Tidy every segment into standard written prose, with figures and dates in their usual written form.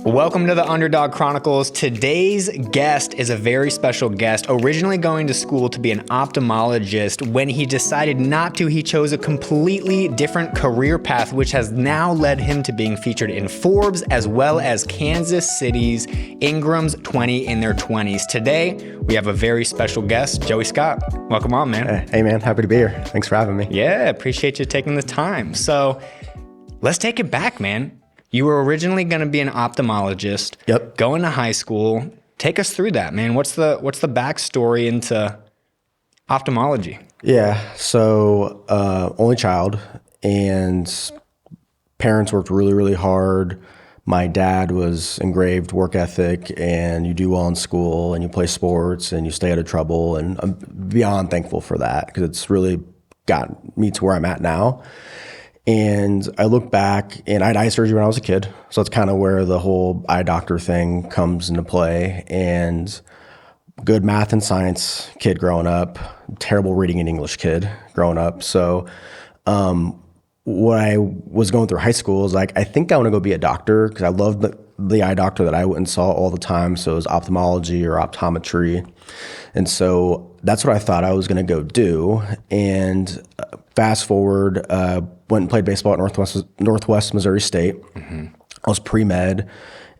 Welcome to the Underdog Chronicles. Today's guest is a very special guest. Originally going to school to be an ophthalmologist, when he decided not to, he chose a completely different career path, which has now led him to being featured in Forbes as well as Kansas City's Ingram's 20 in their 20s. Today, we have a very special guest, Joey Scott. Welcome on, man. Hey, man. Happy to be here. Thanks for having me. Yeah, appreciate you taking the time. So let's take it back, man. You were originally going to be an ophthalmologist. Yep. Going to high school. Take us through that, man. What's the backstory into ophthalmology? Yeah. So, only child, and parents worked really, really hard. My dad was engraved work ethic, and you do well in school, and you play sports, and you stay out of trouble. And I'm beyond thankful for that because it's really got me to where I'm at now. And I look back, and I had eye surgery when I was a kid. So that's kind of where the whole eye doctor thing comes into play. And good math and science kid growing up, terrible reading and English kid growing up. So what I was going through high school is like, I think I want to go be a doctor because I loved the eye doctor that I went and saw all the time. So it was ophthalmology or optometry. And so that's what I thought I was going to go do. And fast forward, went and played baseball at Northwest Missouri State. Mm-hmm. I was pre-med.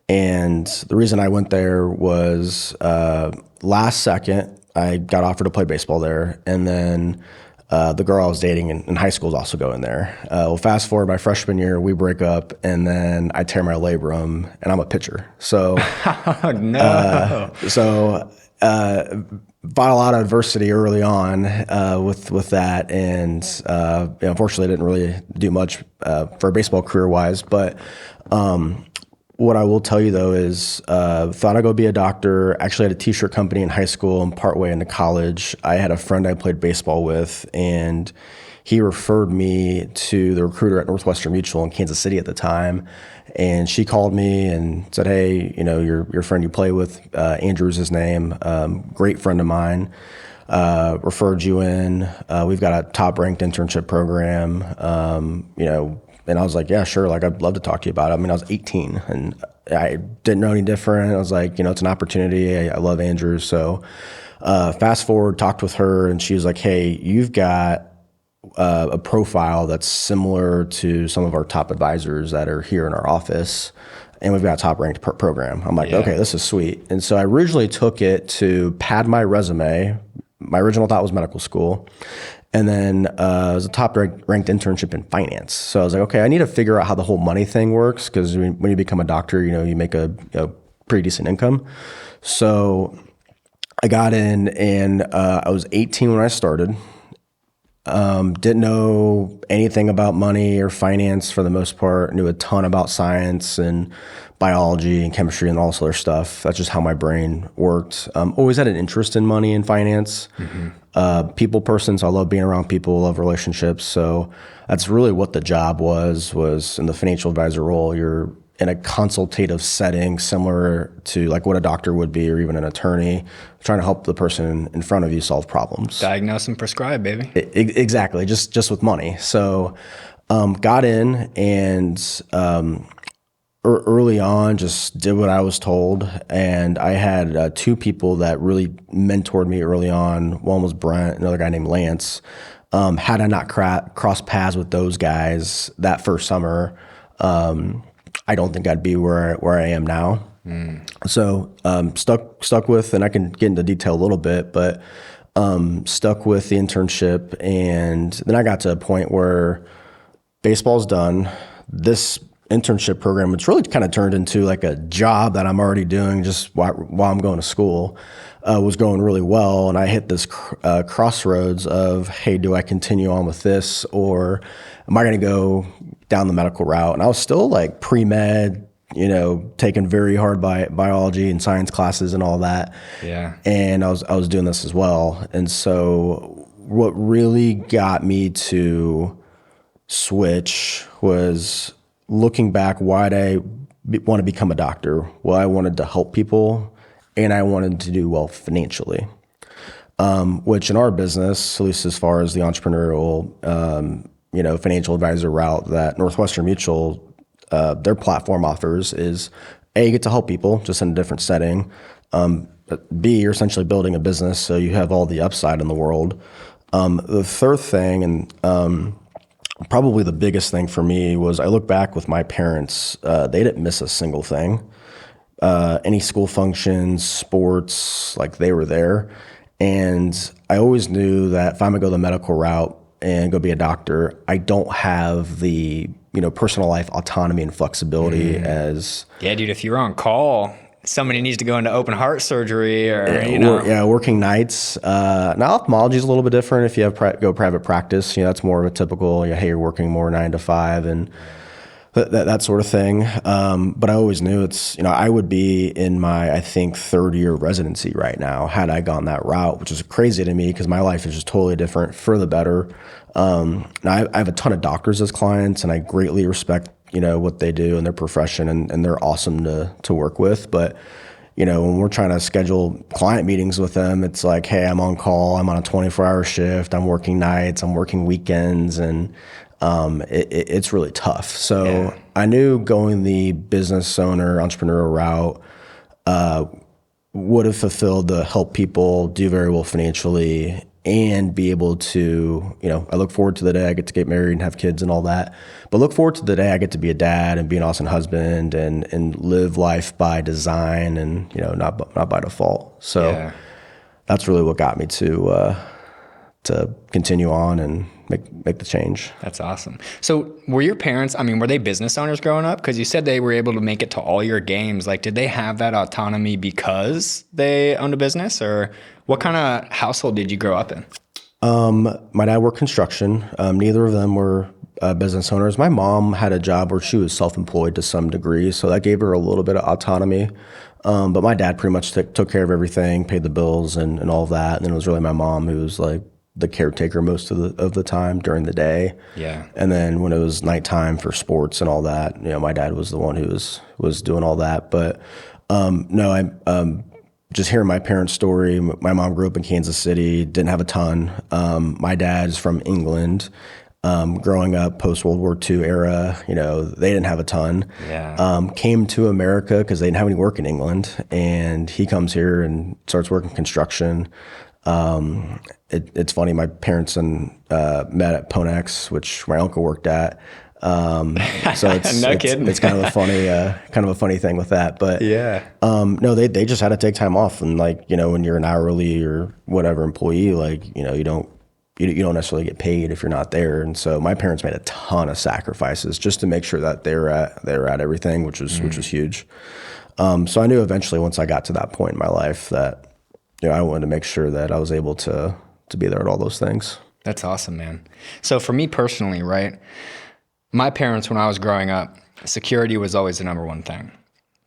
And the reason I went there was last second, I got offered to play baseball there. And then the girl I was dating in high school is also going there. Well, fast forward my freshman year, we break up, and then I tear my labrum, and I'm a pitcher. So, oh, no. Fought a lot of adversity early on with that, and unfortunately, I didn't really do much for a baseball career wise. But what I will tell you though is, thought I'd go be a doctor. Actually had a t-shirt company in high school and partway into college. I had a friend I played baseball with, and he referred me to the recruiter at Northwestern Mutual in Kansas City at the time. And she called me and said, hey, your friend you play with, Andrew's his name, great friend of mine, referred you in. We've got a top ranked internship program, and I was like, yeah, sure. Like, I'd love to talk to you about it. I mean, I was 18 and I didn't know any different. I was like, it's an opportunity. I love Andrew. So fast forward, talked with her, and she was like, hey, you've got a profile that's similar to some of our top advisors that are here in our office, and we've got a top ranked program. I'm like, okay, this is sweet. And so I originally took it to pad my resume. My original thought was medical school. And then it was a top ranked internship in finance. So I was like, okay, I need to figure out how the whole money thing works, because when you become a doctor, you make a pretty decent income. So I got in, and I was 18 when I started. Didn't know anything about money or finance for the most part. Knew a ton about science and biology and chemistry and all this other stuff. That's just how my brain worked. Always had an interest in money and finance. Mm-hmm. People person, so I love being around people, love relationships. So that's really what the job was in the financial advisor role. You're in a consultative setting similar to like what a doctor would be, or even an attorney, trying to help the person in front of you solve problems. Diagnose and prescribe, baby. Exactly, just with money. So got in, and early on just did what I was told. And I had two people that really mentored me early on. One was Brent, another guy named Lance. Had I not crossed paths with those guys that first summer, I don't think I'd be where I am now. So stuck with, and I can get into detail a little bit, but stuck with the internship. And then I got to a point where baseball's done. This internship program, it's really kind of turned into like a job that I'm already doing just while I'm going to school, was going really well. And I hit this crossroads of, hey, do I continue on with this, or am I going to go down the medical route? And I was still like pre-med, taking very hard biology and science classes and all that. Yeah. And I was doing this as well. And so what really got me to switch was looking back, why'd I want to become a doctor? Well, I wanted to help people, and I wanted to do well financially, which in our business, at least as far as the entrepreneurial, financial advisor route that Northwestern Mutual, their platform offers, is A, you get to help people just in a different setting. But B, you're essentially building a business, so you have all the upside in the world. The third thing, and probably the biggest thing for me, was I look back with my parents. They didn't miss a single thing. Any school functions, sports, like they were there. And I always knew that if I'm gonna go the medical route and go be a doctor, I don't have the, personal life autonomy and flexibility as. Yeah, dude, if you're on call, somebody needs to go into open heart surgery or, working nights. Now ophthalmology is a little bit different. If you have go private practice, that's more of a typical, hey, you're working more 9 to 5 and that sort of thing. But I always knew I would be in my, I think, third year residency right now had I gone that route, which is crazy to me because my life is just totally different for the better. Now I have a ton of doctors as clients, and I greatly respect, what they do in their profession, and they're awesome to work with. But, when we're trying to schedule client meetings with them, it's like, hey, I'm on call, I'm on a 24-hour shift, I'm working nights, I'm working weekends, and it's really tough. So I knew going the business owner, entrepreneurial route would have fulfilled the help people do very well financially and be able to, I look forward to the day I get to get married and have kids and all that. But look forward to the day I get to be a dad and be an awesome husband and live life by design and, not by default. So that's really what got me to continue on and make the change. That's awesome. So were your parents, were they business owners growing up? Because you said they were able to make it to all your games. Like, did they have that autonomy because they owned a business, or what kind of household did you grow up in? My dad worked construction. Neither of them were business owners. My mom had a job where she was self-employed to some degree, so that gave her a little bit of autonomy. But my dad pretty much took care of everything, paid the bills and all of that. And then it was really my mom who was like the caretaker most of the time during the day. Yeah. And then when it was nighttime for sports and all that, my dad was the one who was doing all that. But no, I just hearing my parents' story. My mom grew up in Kansas City, didn't have a ton. My dad's from England. Growing up post World War II era, they didn't have a ton. Yeah. Came to America because they didn't have any work in England, and he comes here and starts working construction. It's funny. My parents met at Ponex, which my uncle worked at. So it's kind of a funny thing with that. But no, they just had to take time off, and when you're an hourly or whatever employee, you don't necessarily get paid if you're not there. And so my parents made a ton of sacrifices just to make sure that they were at everything, which was huge. So I knew eventually once I got to that point in my life that I wanted to make sure that I was able to be there at all those things. That's awesome, man. So for me personally, right, my parents, when I was growing up, security was always the number one thing.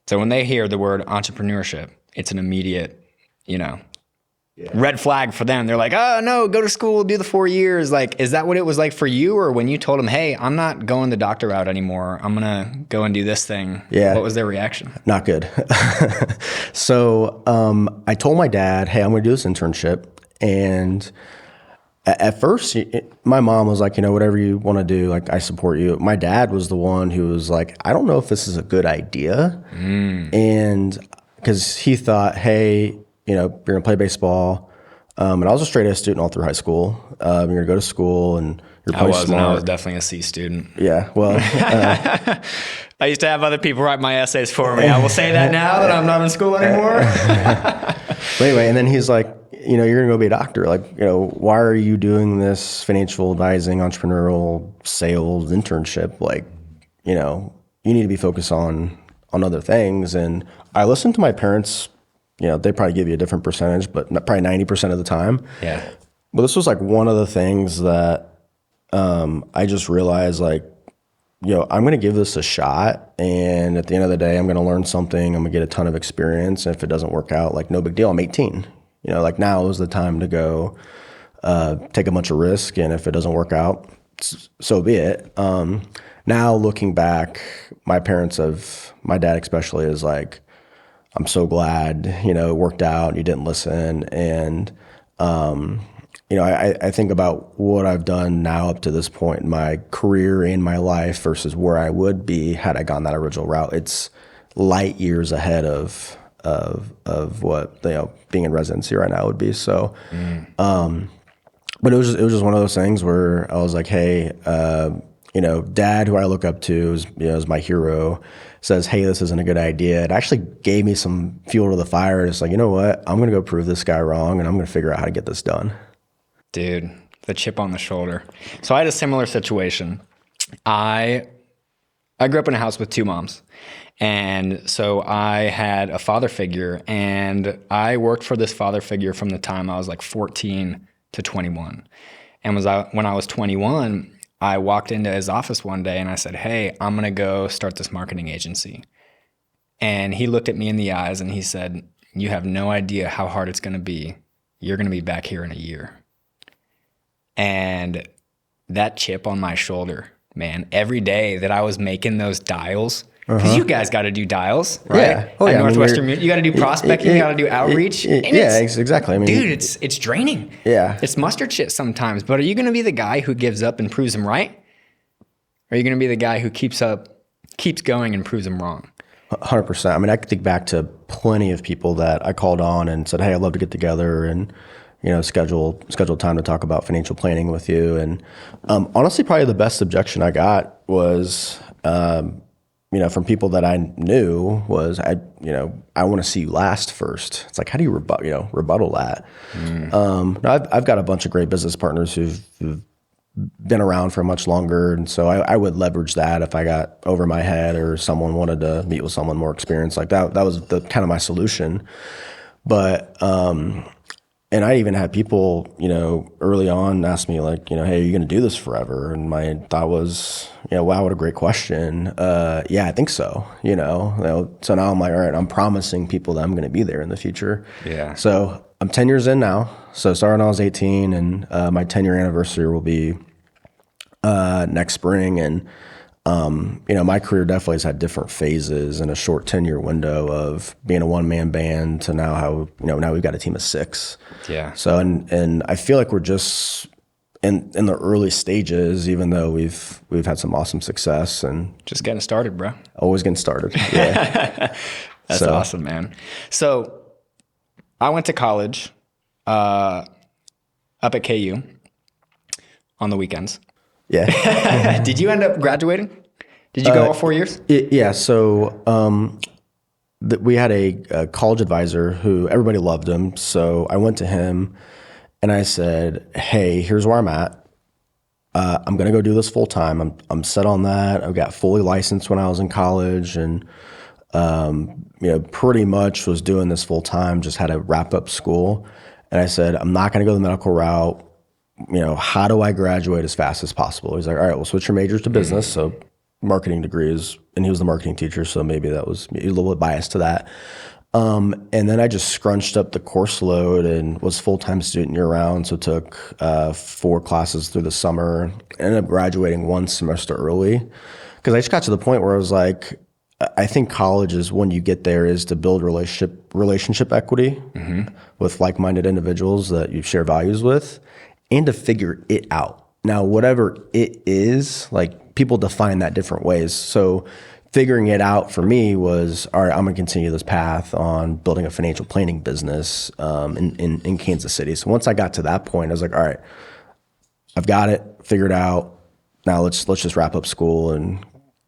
So when they hear the word entrepreneurship, it's an immediate, red flag for them. They're like, oh, no, go to school, do the 4 years. Like, is that what it was like for you? Or when you told them, hey, I'm not going the doctor route anymore, I'm going to go and do this thing. Yeah. What was their reaction? Not good. So I told my dad, hey, I'm going to do this internship. And at first, my mom was like, whatever you want to do, I support you. My dad was the one who was like, I don't know if this is a good idea. And because he thought, hey, you're going to play baseball. And I was a straight A student all through high school. You're going to go to school and you're probably smart. I was definitely a C student. Yeah, well. I used to have other people write my essays for me. I will say that now that I'm not in school anymore. But anyway, and then he's like, you're going to go be a doctor. Why are you doing this financial advising, entrepreneurial sales internship? You need to be focused on other things. And I listened to my parents. They probably give you a different percentage, but probably 90% of the time. Yeah. But this was one of the things that I just realized, I'm going to give this a shot. And at the end of the day, I'm going to learn something. I'm going to get a ton of experience. And if it doesn't work out, no big deal. I'm 18. Now is the time to go take a bunch of risk. And if it doesn't work out, so be it. Now looking back, my dad especially is like, I'm so glad, it worked out and you didn't listen. And, I think about what I've done now up to this point in my career and my life versus where I would be had I gone that original route. It's light years ahead of what, being in residency right now would be. So, but it was just one of those things where I was like, hey, Dad, who I look up to is my hero, says, hey, this isn't a good idea. It actually gave me some fuel to the fire. It's like, you know what? I'm going to go prove this guy wrong, and I'm going to figure out how to get this done. Dude, the chip on the shoulder. So I had a similar situation. I grew up in a house with two moms. And so I had a father figure, and I worked for this father figure from the time I was like 14 to 21. And when I was 21, I walked into his office one day and I said, hey, I'm going to go start this marketing agency. And he looked at me in the eyes and he said, you have no idea how hard it's going to be. You're going to be back here in a year. And that chip on my shoulder, man, every day that I was making those dials, because you guys got to do dials, right? Yeah. Oh, yeah. Northwestern, you got to do prospecting, you got to do outreach. Exactly. I mean, dude, it's draining. Yeah. It's mustard shit sometimes. But are you going to be the guy who gives up and proves them right? Or are you going to be the guy who keeps going and proves them wrong? 100%. I mean, I can think back to plenty of people that I called on and said, hey, I'd love to get together and schedule time to talk about financial planning with you. And honestly, probably the best objection I got was, from people that I knew was, I want to see you last first. It's like, how do you rebuttal that? I've got a bunch of great business partners who've been around for much longer. And so I would leverage that if I got over my head or someone wanted to meet with someone more experienced like that. That was the kind of my solution. But, and I even had people, early on ask me like, hey, are you going to do this forever? And my thought was, wow, what a great question. Yeah, I think so. So now I'm like, all right, I'm promising people that I'm going to be there in the future. Yeah. So I'm 10 years in now. So starting when I was 18, and my 10-year anniversary will be next spring. And my career definitely has had different phases in a short 10-year window of being a one-man band to now how, now we've got a team of 6. Yeah. So, and I feel like we're just in the early stages, even though we've had some awesome success and just getting started, bro. Always getting started. Yeah. That's awesome, man. So I went to college, up at KU on the weekends. Yeah. Did you end up graduating? Did you go all 4 years? Yeah. So we had a college advisor who everybody loved him. So I went to him and I said, hey, here's where I'm at. I'm going to go do this full time. I'm set on that. I got fully licensed when I was in college and, pretty much was doing this full time, just had to wrap up school. And I said, I'm not going to go the medical route. How do I graduate as fast as possible? He's like, all right, we'll switch your majors to business. So marketing degrees, and he was the marketing teacher. So maybe that was a little bit biased to that. And then I just scrunched up the course load and was full-time student year round. So took 4 classes through the summer, ended up graduating 1 semester early. Cause I just got to the point where I was like, I think college is when you get there is to build relationship equity with like-minded individuals that you share values with, and to figure it out. Now, whatever it is, like people define that different ways. So figuring it out for me was, all right, I'm going to continue this path on building a financial planning business in Kansas City. So once I got to that point, I was like, all right, I've got it figured out. Now let's just wrap up school and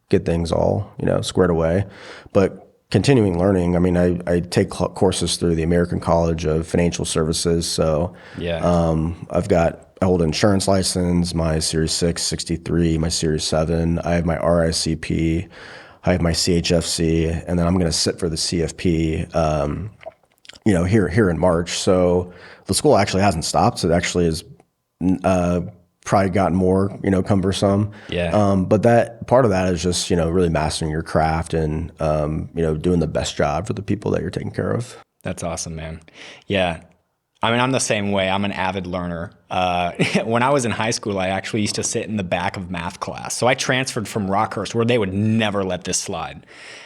get things all, squared away. But continuing learning, I mean, I take courses through the American College of Financial Services. So I hold an insurance license, my Series 6, 63, my Series 7. I have my RICP. I have my CHFC, and then I'm going to sit for the CFP, here in March. So the school actually hasn't stopped. It actually is probably gotten more, cumbersome. Yeah. But that part of that is just, really mastering your craft and, doing the best job for the people that you're taking care of. That's awesome, man. Yeah. I mean, I'm the same way. I'm an avid learner. When I was in high school, I actually used to sit in the back of math class. So I transferred from Rockhurst, where they would never let this slide.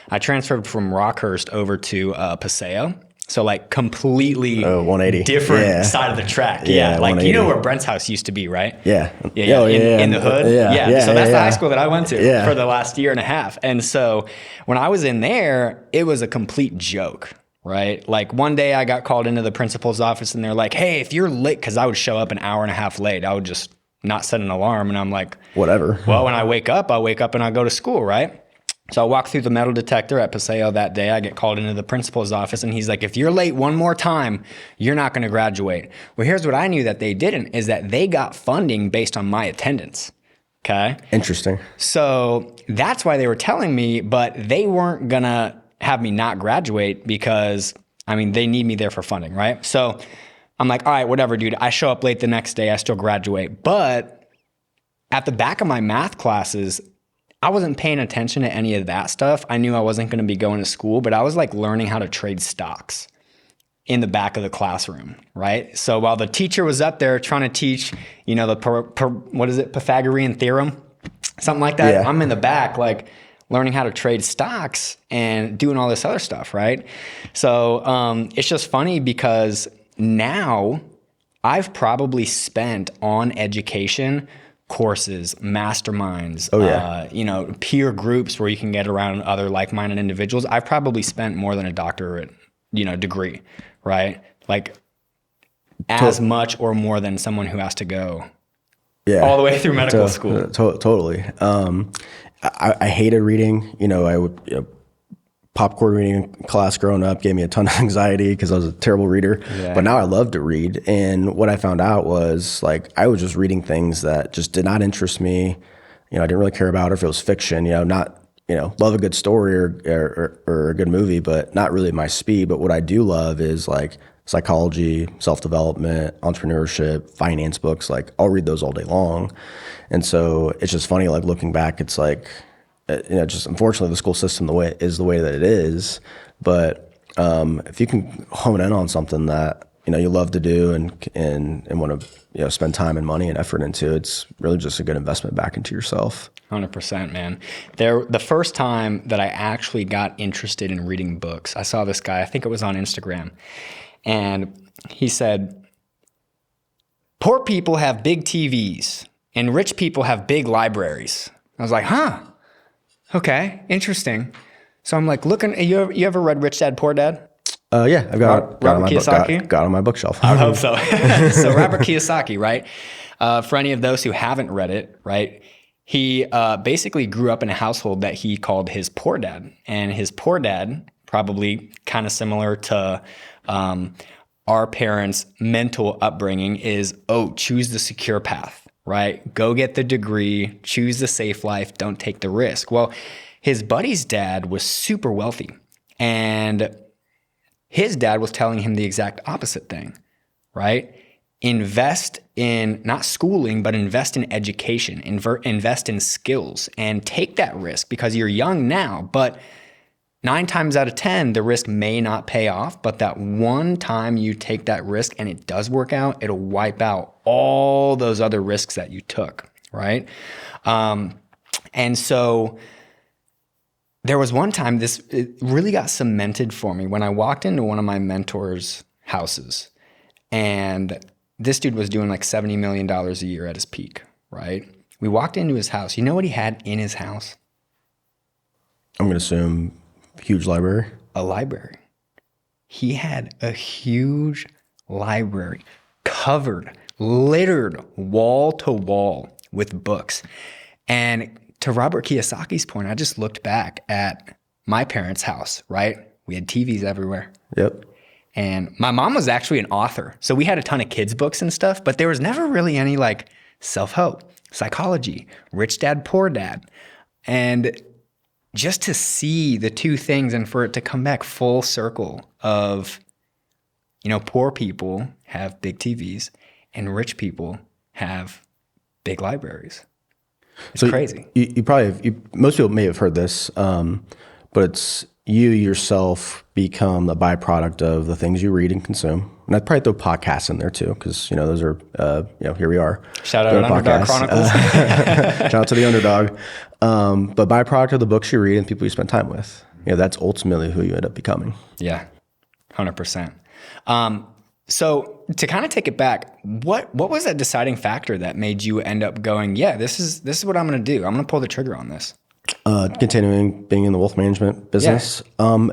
I transferred from Rockhurst over to Paseo. So like completely 180. different side of the track. Yeah, Like, you know where Brent's house used to be, right? Yeah. In the hood. So that's the high school that I went to for the last year and a half. And so when I was in there, it was a complete joke, right? Like one day I got called into the principal's office and they're like, hey, if you're late, because I would show up an hour and a half late, I would just not set an alarm. And I'm like, whatever. Well, when I wake up and I go to school, right? So I walk through the metal detector at Paseo that day. I get called into the principal's office and he's like, if you're late one more time, you're not going to graduate. Well, here's what I knew that they didn't, is that they got funding based on my attendance. Okay. Interesting. So that's why they were telling me, but they weren't going to have me not graduate because, I mean, they need me there for funding, right? So I'm like, all right, whatever, dude. I show up late the next day. I still graduate. But at the back of my math classes, I wasn't paying attention to any of that stuff. I knew I wasn't going to be going to school, but I was like learning how to trade stocks in the back of the classroom, right? So while the teacher was up there trying to teach, you know, the Pythagorean theorem, something like that. Yeah. I'm in the back, like learning how to trade stocks and doing all this other stuff, right? So it's just funny because now I've probably spent on education courses, masterminds, you know, peer groups where you can get around other like-minded individuals. I've probably spent more than a doctorate, you know, degree, right? Like as much or more than someone who has to go all the way through medical school. Totally. I hated reading. You know, I would popcorn reading in class growing up gave me a ton of anxiety because I was a terrible reader. Yeah. But now I love to read. And what I found out was like I was just reading things that just did not interest me. You know, I didn't really care about it if it was fiction. You know, not, you know, love a good story or a good movie, but not really my speed. But what I do love is like psychology, self-development, entrepreneurship, finance books. Like I'll read those all day long. And so it's just funny, like looking back, it's like, you know, just unfortunately the school system the way that it is. But if you can hone in on something that, you know, you love to do and want to, you know, spend time and money and effort into, it's really just a good investment back into yourself. 100%, man. The first time that I actually got interested in reading books, I saw this guy, I think it was on Instagram, and he said, poor people have big TVs and rich people have big libraries. I was like, huh? Okay, interesting. So I'm like looking. You ever read Rich Dad Poor Dad? Yeah, I've got Robert Kiyosaki. Got on my bookshelf. I hope so. So Robert Kiyosaki, right? For any of those who haven't read it, right? He basically grew up in a household that he called his poor dad, and his poor dad, probably kind of similar to our parents' mental upbringing, is choose the secure path. Right? Go get the degree, choose the safe life, don't take the risk. Well, his buddy's dad was super wealthy, and his dad was telling him the exact opposite thing, right? Invest in not schooling, but invest in education, invest in skills, and take that risk because you're young now, but 9 times out of 10, the risk may not pay off, but that one time you take that risk and it does work out, it'll wipe out all those other risks that you took, right? And so there was one time it really got cemented for me when I walked into one of my mentors' houses, and this dude was doing like $70 million a year at his peak, right? We walked into his house. You know what he had in his house? I'm going to assume huge library. A library. He had a huge library covered, littered wall to wall with books. And to Robert Kiyosaki's point, I just looked back at my parents' house, right? We had TVs everywhere. Yep. And my mom was actually an author. So we had a ton of kids' books and stuff, but there was never really any like self-help, psychology, Rich Dad, Poor Dad. And just to see the two things and for it to come back full circle of, you know, poor people have big TVs and rich people have big libraries. It's crazy. Most people may have heard this, but it's you yourself become a byproduct of the things you read and consume. And I'd probably throw podcasts in there too, because, you know, those are, you know, here we are. Shout out Underdog Chronicles. Shout out to the Underdog. But byproduct of the books you read and people you spend time with. You know, that's ultimately who you end up becoming. Yeah. 100%. So to kind of take it back, what was that deciding factor that made you end up going, yeah, this is what I'm going to do. I'm going to pull the trigger on this. Continuing being in the wealth management business, a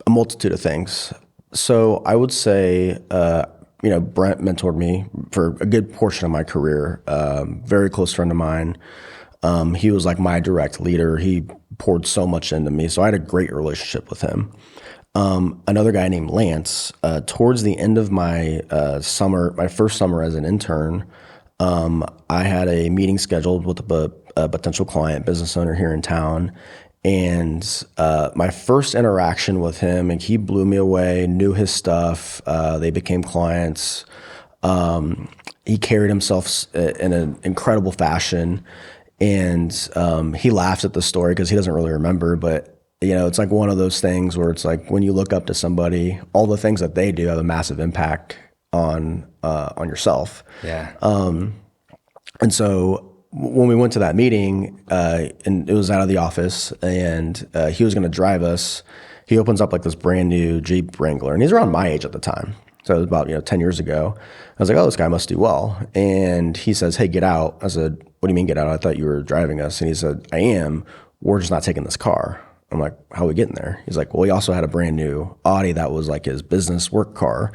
multitude of things. So I would say, Brent mentored me for a good portion of my career. Very close friend of mine. He was like my direct leader. He poured so much into me. So I had a great relationship with him. Another guy named Lance, towards the end of my my first summer as an intern, I had a meeting scheduled with a potential client, business owner here in town. And my first interaction with him, and he blew me away, knew his stuff. They became clients. He carried himself in an incredible fashion. And he laughs at the story because he doesn't really remember, but it's like one of those things where it's like when you look up to somebody, all the things that they do have a massive impact on yourself. Yeah. And so when we went to that meeting, and it was out of the office, and he was going to drive us, he opens up like this brand new Jeep Wrangler, and he's around my age at the time. So it was about 10 years ago. I was like, oh, this guy must do well. And he says, hey, get out. I said, what do you mean get out? I thought you were driving us. And he said, I am. We're just not taking this car. I'm like, how are we getting there? He's like, well, he also had a brand new Audi that was like his business work car,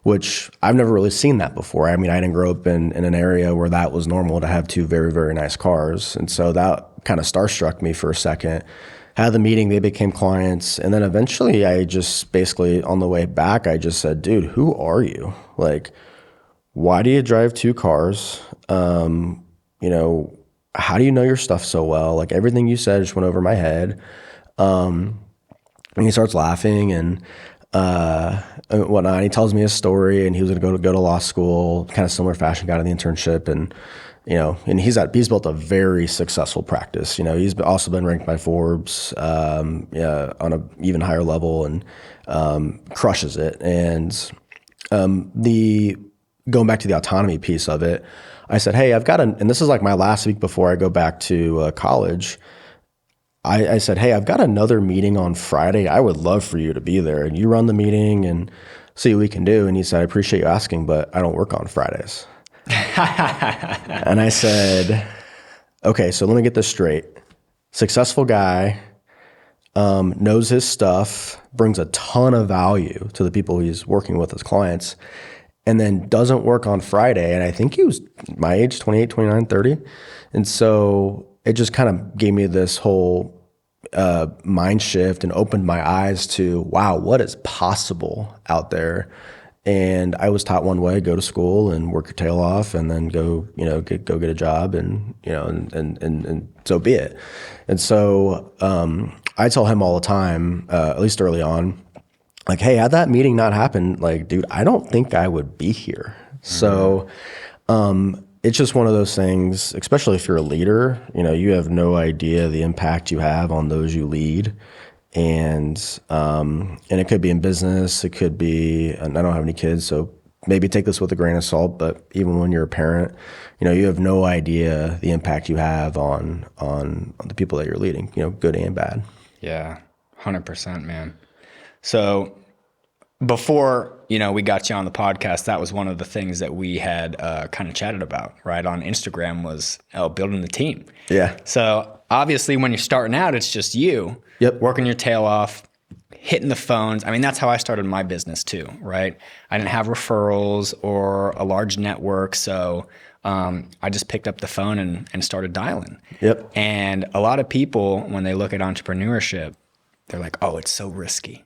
which I've never really seen that before. I mean, I didn't grow up in an area where that was normal to have two very, very nice cars. And so that kind of starstruck me for a second. Had the meeting, they became clients. And then eventually I just basically on the way back, I just said, dude, who are you? Like, why do you drive two cars? How do you know your stuff so well? Like everything you said just went over my head. And he starts laughing and whatnot. He tells me his story, and he was going to go to law school, kind of similar fashion, got in the internship, and and he's built a very successful practice. He's also been ranked by Forbes, on a even higher level, and crushes it. And going back to the autonomy piece of it, I said, hey, and this is like my last week before I go back to college. I said, hey, I've got another meeting on Friday. I would love for you to be there, and you run the meeting and see what we can do. And he said, I appreciate you asking, but I don't work on Fridays. And I said, okay, so let me get this straight. Successful guy, knows his stuff, brings a ton of value to the people he's working with as clients, and then doesn't work on Friday. And I think he was my age, 28, 29, 30. And so it just kind of gave me this whole mind shift and opened my eyes to, wow, what is possible out there? And I was taught one way: go to school and work your tail off, and then go get a job, and and so be it. And so I tell him all the time, at least early on, like, hey, had that meeting not happened, like, dude, I don't think I would be here. So it's just one of those things, especially if you're a leader, you have no idea the impact you have on those you lead. And it could be in business, it could be, and I don't have any kids, so maybe take this with a grain of salt, but even when you're a parent, you have no idea the impact you have on the people that you're leading, good and bad. Yeah, 100%, man. So before, we got you on the podcast, that was one of the things that we had kind of chatted about, right, on Instagram was building the team. Yeah. So obviously when you're starting out, it's just you. Yep. Working your tail off, hitting the phones. I mean, that's how I started my business too, right? I didn't have referrals or a large network, so I just picked up the phone and started dialing. Yep. And a lot of people, when they look at entrepreneurship, they're like, oh, it's so risky,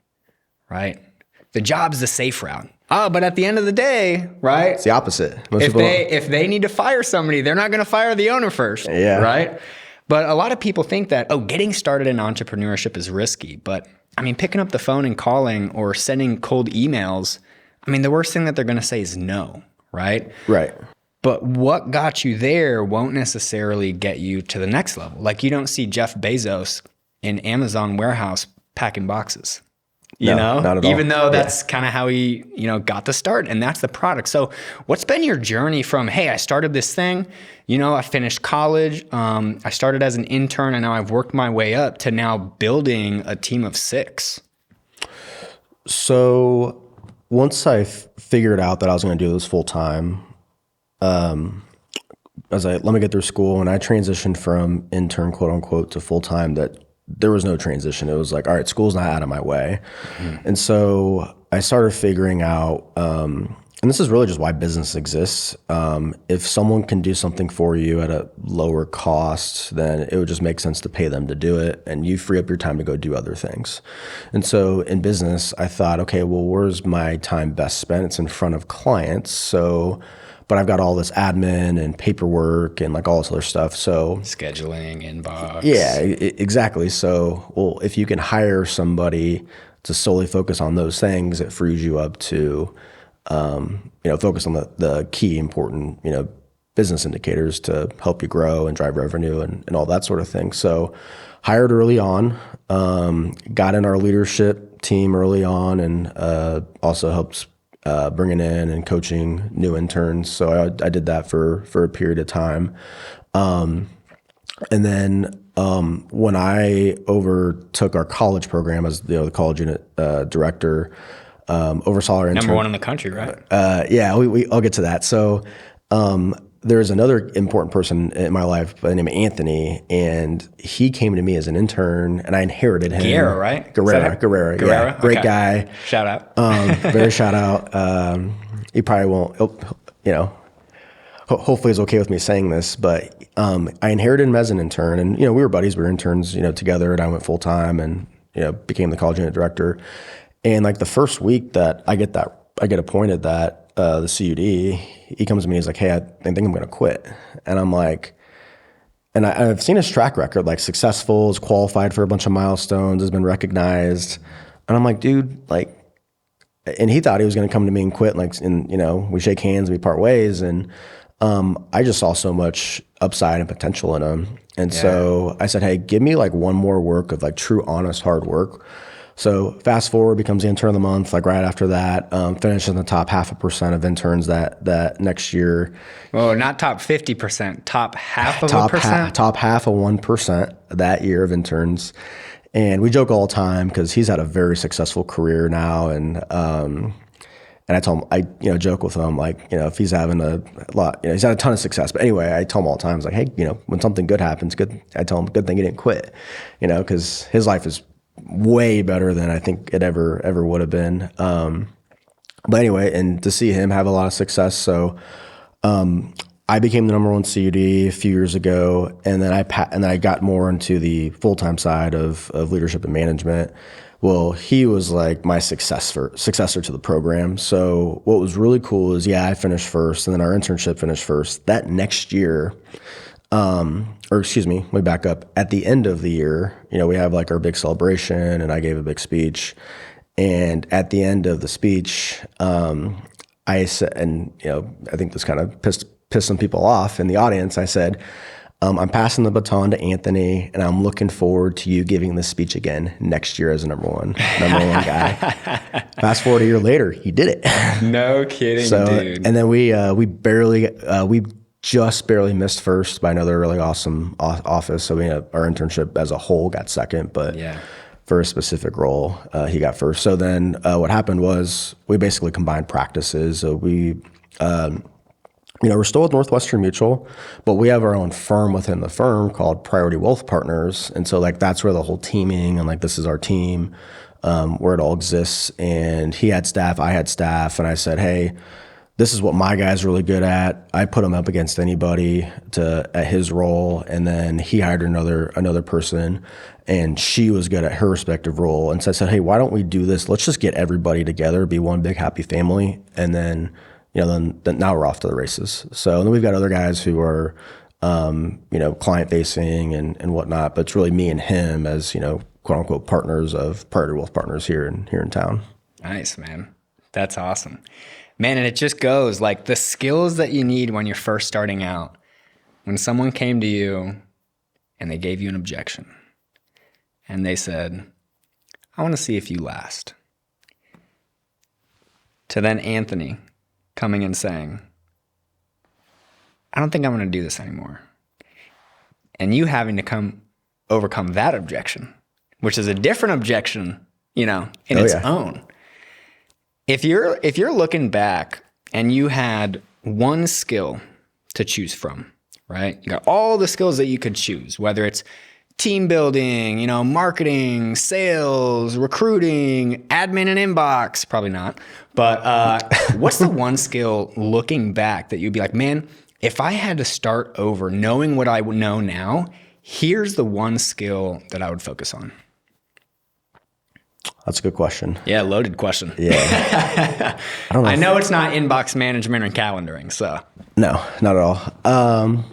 right? The job's the safe route. Oh, but at the end of the day, right? It's the opposite. If they need to fire somebody, they're not going to fire the owner first, right? But a lot of people think that, getting started in entrepreneurship is risky. But I mean, picking up the phone and calling or sending cold emails, I mean, the worst thing that they're going to say is no, right? Right. But what got you there won't necessarily get you to the next level. Like, you don't see Jeff Bezos in Amazon warehouse packing boxes. Not at all. Even though that's kind of how he, got the start, and that's the product. So what's been your journey from, hey, I started this thing, I finished college, I started as an intern, and now I've worked my way up to now building a team of 6? So once I figured out that I was going to do this full time, I was like, let me get through school. And I transitioned from intern, quote unquote, to full time. That there was no transition. It was like, all right, school's not out of my way. And so I started figuring out, and this is really just why business exists. If someone can do something for you at a lower cost, then it would just make sense to pay them to do it. And you free up your time to go do other things. And so in business, I thought, okay, well, where's my time best spent? It's in front of clients. So, but I've got all this admin and paperwork and like all this other stuff. So scheduling, inbox. yeah, exactly. So, well, if you can hire somebody to solely focus on those things, it frees you up to, focus on the key important, business indicators to help you grow and drive revenue and all that sort of thing. So hired early on, got in our leadership team early on, and also helped bringing in and coaching new interns. So I did that for a period of time. And then when I overtook our college program as the college unit director, oversaw our intern. Number one in the country, right? Yeah, I'll get to that. So there's another important person in my life by the name of Anthony, and he came to me as an intern, and I inherited him. Guerrero, right? Guerrero, yeah. Great Okay. guy. Shout out. Very shout out. He probably won't, hopefully he's okay with me saying this, but I inherited him as an intern, and we were buddies. We were interns, together, and I went full time and became the college unit director. And like the first week that I get appointed that the CUD, he comes to me, he's like, hey, I think I'm going to quit. And I'm like, and I've seen his track record, like successful, is qualified for a bunch of milestones, has been recognized. And I'm like, dude, like, and he thought he was going to come to me and quit, like, and we shake hands, we part ways. And I just saw so much upside and potential in him. And so I said, hey, give me like one more work of like true, honest, hard work. So fast forward, becomes the intern of the month, like right after that, finishes in the top 0.5% of interns that next year. Well, not top 50%, top half of a percent? Top half of 1% that year of interns. And we joke all the time because he's had a very successful career now. And I told him, I joke with him, like, if he's having a lot, he's had a ton of success. But anyway, I tell him all the time, I was like, hey, when something good happens, I tell him, good thing he didn't quit, because his life is way better than I think it ever would have been. But anyway, and to see him have a lot of success. So, I became the number one CUD a few years ago, and then I got more into the full-time side of leadership and management. Well, he was like my successor to the program. So what was really cool is, I finished first, and then our internship finished first. That next year, let me back up. At the end of the year, we have like our big celebration, and I gave a big speech. And at the end of the speech, I said, and I think this kind of pissed some people off in the audience. I said, I'm passing the baton to Anthony, and I'm looking forward to you giving this speech again next year as a number one guy. Fast forward a year later, he did it. No kidding, dude. And then we just barely missed first by another really awesome office. So our internship as a whole got second, but for a specific role, he got first. So then what happened was we basically combined practices. So we, we're still with Northwestern Mutual, but we have our own firm within the firm called Priority Wealth Partners. And so like that's where the whole teaming and like this is our team, where it all exists. And he had staff, I had staff, and I said, hey, this is what my guy's really good at. I put him up against anybody at his role. And then he hired another person, and she was good at her respective role. And so I said, hey, why don't we do this? Let's just get everybody together, be one big happy family. And then, then now we're off to the races. So then we've got other guys who are, client facing and whatnot, but it's really me and him as, quote unquote partners of Priority Wealth Partners here in town. Nice, man. That's awesome. Man, and it just goes like the skills that you need when you're first starting out. When someone came to you and they gave you an objection and they said, I want to see if you last. To then Anthony coming and saying, I don't think I'm going to do this anymore. And you having to overcome that objection, which is a different objection, in its own. If you're looking back and you had one skill to choose from, right? You got all the skills that you could choose, whether it's team building, marketing, sales, recruiting, admin and inbox, probably not. But what's the one skill looking back that you'd be like, man, if I had to start over knowing what I know now, here's the one skill that I would focus on? That's a good question. Yeah, loaded question. Yeah. I don't know. I know it's not inbox management or calendaring, so. No, not at all.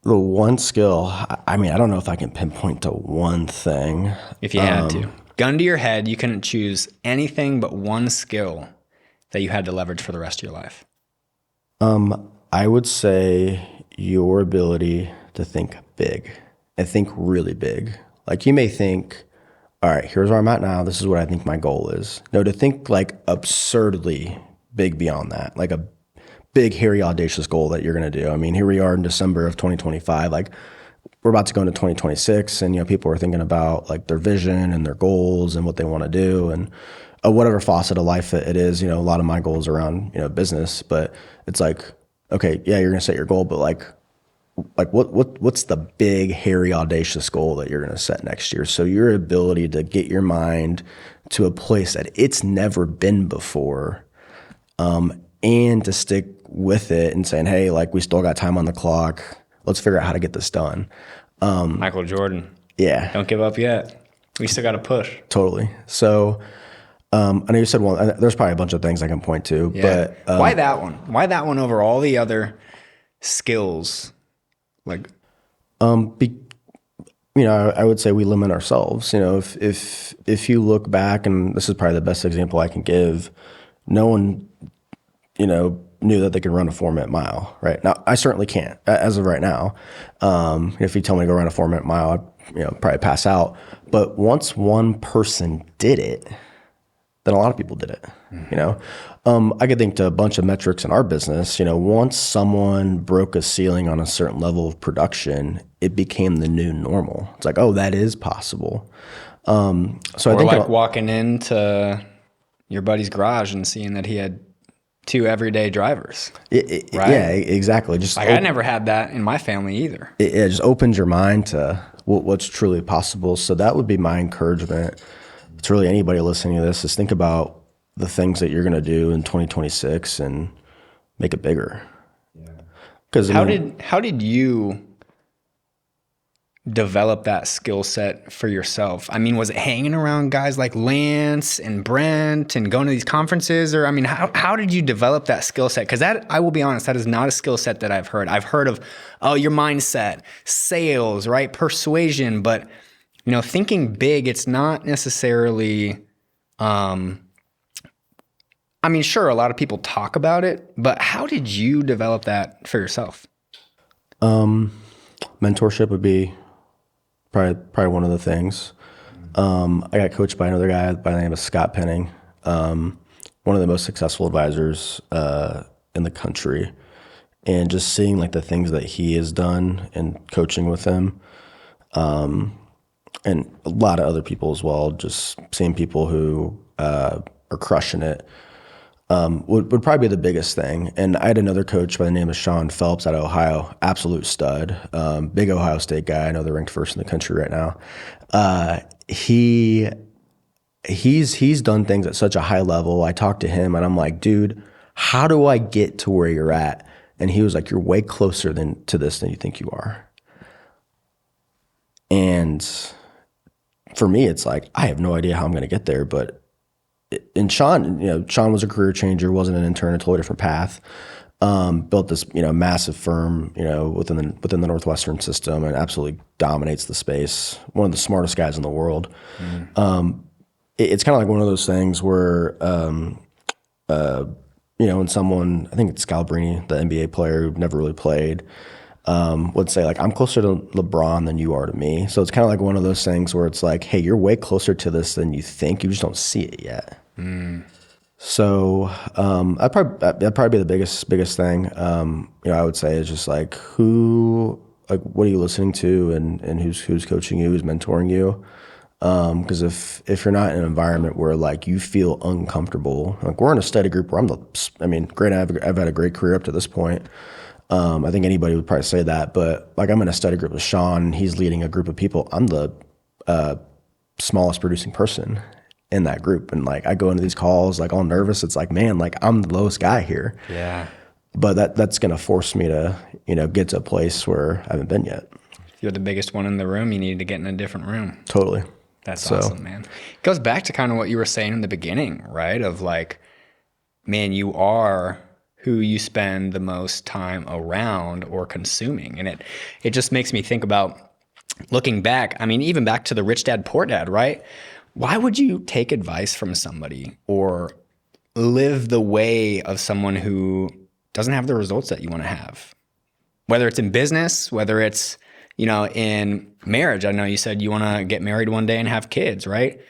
The one skill, I mean, I don't know if I can pinpoint to one thing. If you had to. Gun to your head, you couldn't choose anything but one skill that you had to leverage for the rest of your life. I would say your ability to think big and think really big. Like you may think, all right, here's where I'm at now. This is what I think my goal is. No, to think like absurdly big beyond that, like a big, hairy, audacious goal that you're going to do. I mean, here we are in December of 2025. Like we're about to go into 2026 and, people are thinking about like their vision and their goals and what they want to do and whatever facet of life it is. A lot of my goals around, business, but it's like, okay, yeah, you're going to set your goal, but like what's the big, hairy, audacious goal that you're going to set next year? So your ability to get your mind to a place that it's never been before, and to stick with it and saying, hey, like we still got time on the clock. Let's figure out how to get this done. Michael Jordan. Yeah. Don't give up yet. We still got to push. Totally. So I know you said one. There's probably a bunch of things I can point to, but why that one? Why that one over all the other skills? Like, I would say we limit ourselves. If you look back, and this is probably the best example I can give, no one, knew that they could run a 4-minute mile, right? Now, I certainly can't as of right now. If you tell me to go run a 4-minute mile, I'd probably pass out. But once one person did it, then a lot of people did it, I could think to a bunch of metrics in our business. Once someone broke a ceiling on a certain level of production, it became the new normal. It's like, oh, that is possible. So I think like walking into your buddy's garage and seeing that he had 2 everyday drivers. Right? Yeah, exactly. Just like I never had that in my family either. It just opens your mind to what's truly possible. So that would be my encouragement to really anybody listening to this, is think about the things that you're going to do in 2026 and make it bigger. Yeah. Because how did you develop that skill set for yourself? I mean, was it hanging around guys like Lance and Brent and going to these conferences? Or, I mean, how did you develop that skill set? Because that, I will be honest, that is not a skill set that I've heard. I've heard of, your mindset, sales, right? Persuasion. But, thinking big, it's not necessarily, sure, a lot of people talk about it, but how did you develop that for yourself? Mentorship would be probably one of the things. I got coached by another guy by the name of Scott Penning, one of the most successful advisors in the country, and just seeing like the things that he has done and coaching with him, and a lot of other people as well. Just seeing people who are crushing it. Would probably be the biggest thing. And I had another coach by the name of Sean Phelps out of Ohio, absolute stud, big Ohio State guy. I know they're ranked first in the country right now. He's done things at such a high level. I talked to him and I'm like, dude, how do I get to where you're at? And he was like, you're way closer to this than you think you are. And for me, it's like, I have no idea how I'm going to get there, but and Sean, Sean was a career changer, wasn't an intern, a totally different path. Built this, massive firm, within the Northwestern system, and absolutely dominates the space. One of the smartest guys in the world. It's kind of like one of those things where, when someone, I think it's Scalabrini, the NBA player who never really played, would say like, I'm closer to LeBron than you are to me. So it's kind of like one of those things where it's like, hey, you're way closer to this than you think. You just don't see it yet. So that'd probably be the biggest thing. I would say is just like what are you listening to, and who's coaching you, who's mentoring you. Because if you're not in an environment where like you feel uncomfortable, like we're in a study group where granted, I've had a great career up to this point. I think anybody would probably say that, but like I'm in a study group with Sean. He's leading a group of people. I'm the smallest producing person in that group, and like I go into these calls like all nervous. It's like, man, like I'm the lowest guy here. Yeah. But that's gonna force me to get to a place where I haven't been yet. If you're the biggest one in the room, you need to get in a different room. Totally. That's awesome, man. It goes back to kind of what you were saying in the beginning, right? Of like, man, you are who you spend the most time around or consuming. And it just makes me think about looking back. I mean, even back to the Rich Dad, Poor Dad, right? Why would you take advice from somebody or live the way of someone who doesn't have the results that you want to have? Whether it's in business, whether it's, in marriage. I know you said you want to get married one day and have kids, right?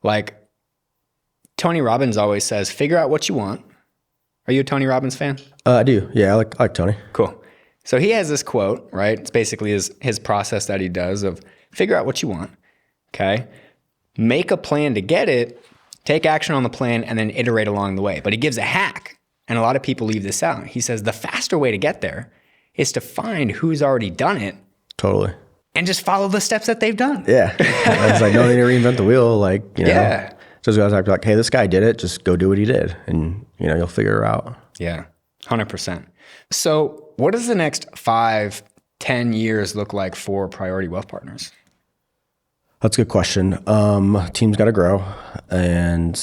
Like Tony Robbins always says, figure out what you want. Are you a Tony Robbins fan? I do. Yeah, I like Tony. Cool. So he has this quote, right? It's basically his process that he does of figure out what you want, okay? Make a plan to get it, take action on the plan, and then iterate along the way. But he gives a hack, and a lot of people leave this out. He says the faster way to get there is to find who's already done it. Totally. And just follow the steps that they've done. Yeah. It's like, no need to reinvent the wheel. Like, Yeah. Just guys are like, hey, this guy did it. Just go do what he did. And, you'll figure it out. Yeah, 100%. So what does the next 5-10 years look like for Priority Wealth Partners? That's a good question. Team's got to grow. And,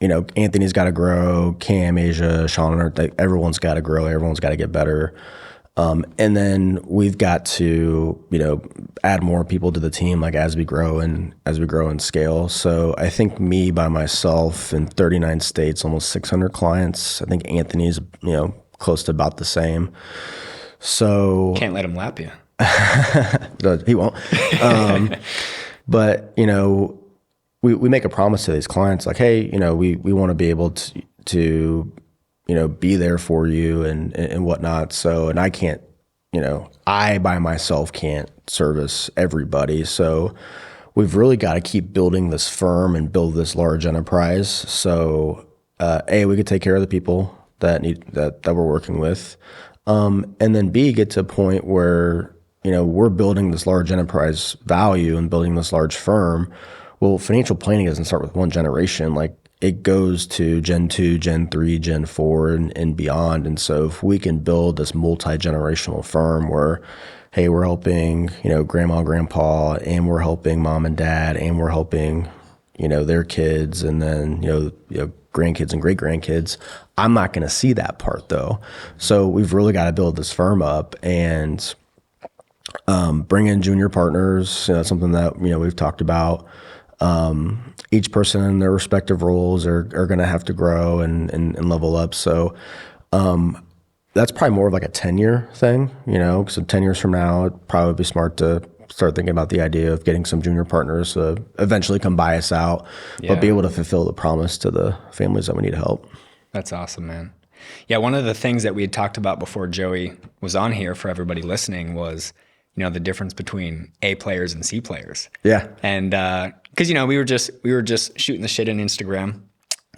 Anthony's got to grow. Cam, Asia, Sean, everyone's got to grow. Everyone's got to get better. And then we've got to, add more people to the team, like as we grow and scale. So I think me by myself in 39 states, almost 600 clients. I think Anthony's, close to about the same. So Can't let him lap you. He won't. But, we make a promise to these clients like, hey, we want to be able to be there for you and whatnot. So, and I can't, I by myself can't service everybody. So we've really got to keep building this firm and build this large enterprise. So, we could take care of the people that we're working with. And then B, get to a point where, we're building this large enterprise value and building this large firm. Well, financial planning doesn't start with one generation. Like, it goes to Gen 2, Gen 3, Gen 4, and beyond. And so if we can build this multi-generational firm where, hey, we're helping, grandma, grandpa, and we're helping mom and dad, and we're helping, their kids, and then, grandkids and great grandkids, I'm not going to see that part though. So we've really got to build this firm up and bring in junior partners. That's something that, we've talked about. Each person in their respective roles are going to have to grow and level up. So, that's probably more of like a 10-year thing, so 10 years from now, it'd probably be smart to start thinking about the idea of getting some junior partners to eventually come buy us out, but be able to fulfill the promise to the families that we need help. That's awesome, man. Yeah. One of the things that we had talked about before Joey was on here for everybody listening was, the difference between A players and C players. Yeah. And, cause we were just shooting the shit in Instagram,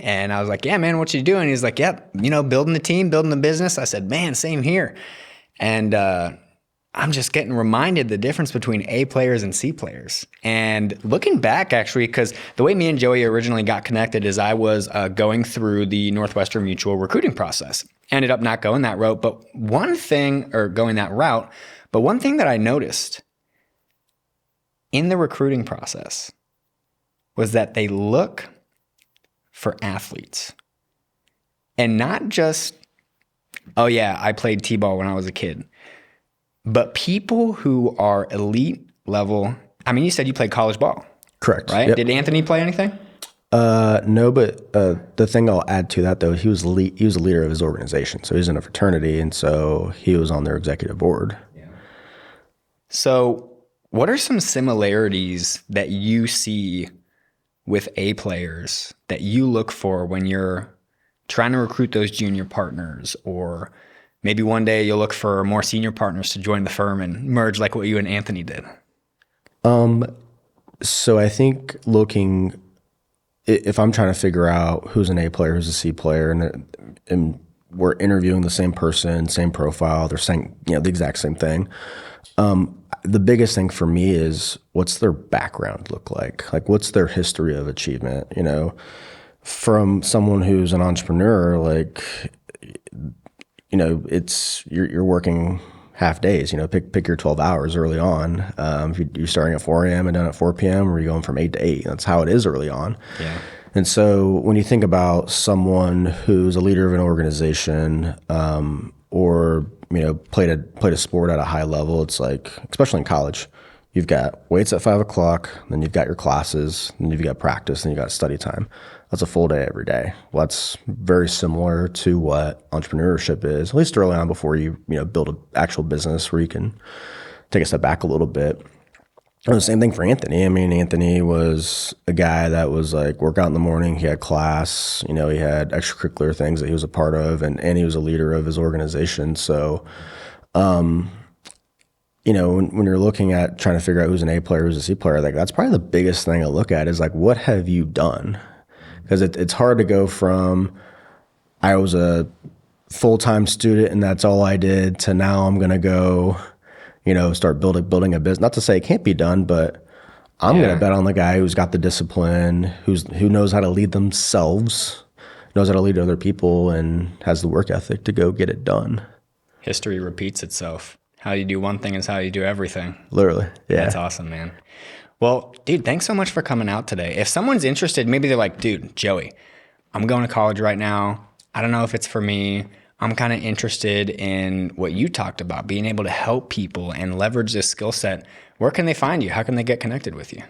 and I was like, yeah, man, what you doing? He's like, yeah, building the team, building the business. I said, man, same here. And, I'm just getting reminded the difference between A players and C players. And looking back, actually, because the way me and Joey originally got connected is I was going through the Northwestern Mutual recruiting process. Ended up not going that route, but one thing that I noticed in the recruiting process was that they look for athletes. And not just, oh yeah, I played T-ball when I was a kid, but people who are elite level. I mean, you said you played college ball. Correct. Right? Yep. Did Anthony play anything? No, but the thing I'll add to that though, he was a leader of his organization. So he's in a fraternity, and so he was on their executive board. Yeah. So what are some similarities that you see with A players that you look for when you're trying to recruit those junior partners, or maybe one day you'll look for more senior partners to join the firm and merge like what you and Anthony did? So I think if I'm trying to figure out who's an A player, who's a C player, and we're interviewing the same person, same profile, they're saying, the exact same thing. The biggest thing for me is what's their background look like? Like what's their history of achievement? From someone who's an entrepreneur, like, it's you're working half days, pick your 12 hours early on. If you're starting at 4 a.m. and done at 4 p.m., or you're going from 8 to 8, that's how it is early on. Yeah. And so when you think about someone who's a leader of an organization, or played a sport at a high level, it's like, especially in college, you've got weights at 5 o'clock, then you've got your classes, then you've got practice, then you've got study time. That's a full day every day. Well, that's very similar to what entrepreneurship is, at least early on before you build an actual business where you can take a step back a little bit. And the same thing for Anthony. I mean, Anthony was a guy that was like work out in the morning. He had class, he had extracurricular things that he was a part of, and he was a leader of his organization. So, when you're looking at trying to figure out who's an A player, who's a C player, like that's probably the biggest thing I look at is like, what have you done? Because it's hard to go from I was a full-time student and that's all I did to now I'm going to go, start building a business. Not to say it can't be done, but I'm going to bet on the guy who's got the discipline, who knows how to lead themselves, knows how to lead other people, and has the work ethic to go get it done. History repeats itself. How you do one thing is how you do everything. Literally. Yeah. That's awesome, man. Well, dude, thanks so much for coming out today. If someone's interested, maybe they're like, dude, Joey, I'm going to college right now. I don't know if it's for me. I'm kind of interested in what you talked about, being able to help people and leverage this skill set. Where can they find you? How can they get connected with you?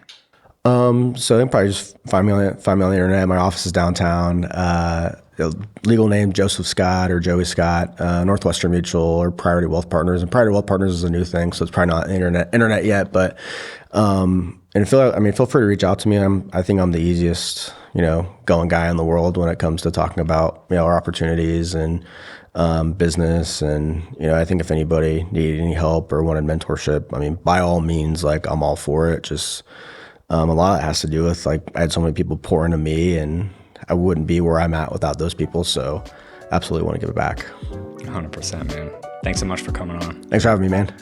So they can probably just find me on the internet. My office is downtown. Legal name, Joseph Scott or Joey Scott, Northwestern Mutual or Priority Wealth Partners. And Priority Wealth Partners is a new thing, so it's probably not internet yet. But feel free to reach out to me. I think I'm the easiest, going guy in the world when it comes to talking about our opportunities and business. And I think if anybody needed any help or wanted mentorship, by all means, like I'm all for it. Just a lot of it has to do with like I had so many people pour into me, and I wouldn't be where I'm at without those people. So absolutely want to give it back. 100%, man. Thanks so much for coming on. Thanks for having me, man.